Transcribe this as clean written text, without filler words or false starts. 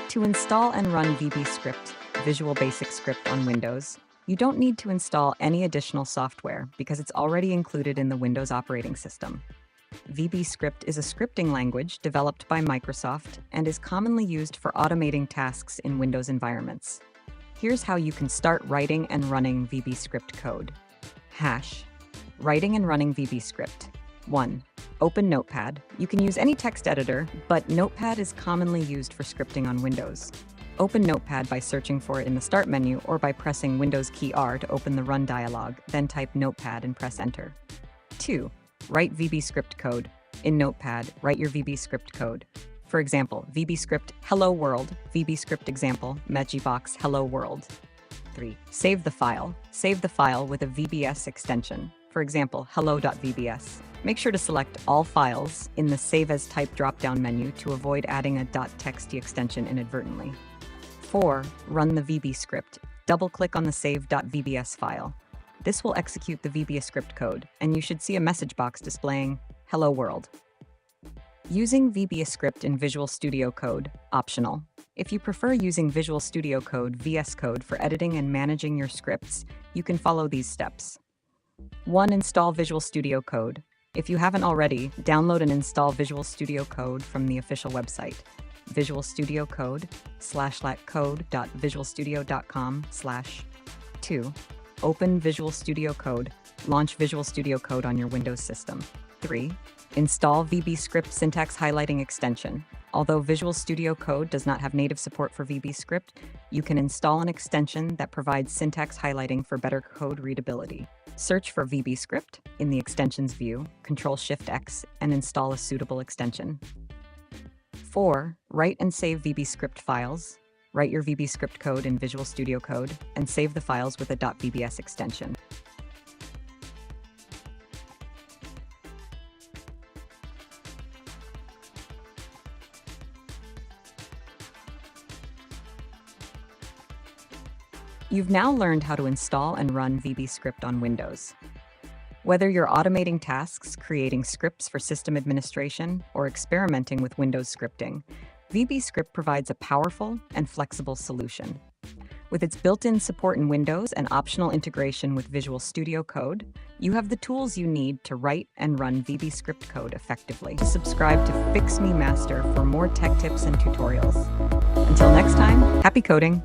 To install and run VBScript, Visual Basic Script on Windows, you don't need to install any additional software because it's already included in the Windows operating system. VBScript is a scripting language developed by Microsoft and is commonly used for automating tasks in Windows environments. Here's how you can start writing and running VBScript code. Writing and running VBScript. 1. Open Notepad. You can use any text editor, but Notepad is commonly used for scripting on Windows. Open Notepad by searching for it in the Start menu or by pressing Windows key R to open the Run dialog, then type Notepad and press Enter. 2. Write VBScript code. In Notepad, write your VBScript code. For example, VBScript Hello World, VBScript example, Box Hello World. 3. Save the file. Save the file with a VBS extension. For example, hello.vbs. Make sure to select all files in the Save as Type drop-down menu to avoid adding a .txt extension inadvertently. 4. Run the VBScript. Double-click on the save.vbs file. This will execute the VBScript code, and you should see a message box displaying Hello World. Using VBScript in Visual Studio Code, optional. If you prefer using Visual Studio Code VSCode for editing and managing your scripts, you can follow these steps. 1. Install Visual Studio Code. If you haven't already, download and install Visual Studio Code from the official website, Visual Studio Code /code.visualstudio.com/. 2. Open Visual Studio Code. Launch Visual Studio Code on your Windows system. 3. Install VBScript syntax highlighting extension. Although Visual Studio Code does not have native support for VBScript, you can install an extension that provides syntax highlighting for better code readability. Search for VBScript in the Extensions view, Ctrl-Shift-X, and install a suitable extension. 4. Write and save VBScript files. Write your VBScript code in Visual Studio Code and save the files with a .vbs extension. You've now learned how to install and run VBScript on Windows. Whether you're automating tasks, creating scripts for system administration, or experimenting with Windows scripting, VBScript provides a powerful and flexible solution. With its built-in support in Windows and optional integration with Visual Studio Code, you have the tools you need to write and run VBScript code effectively. Subscribe to Fix Me Master for more tech tips and tutorials. Until next time, happy coding!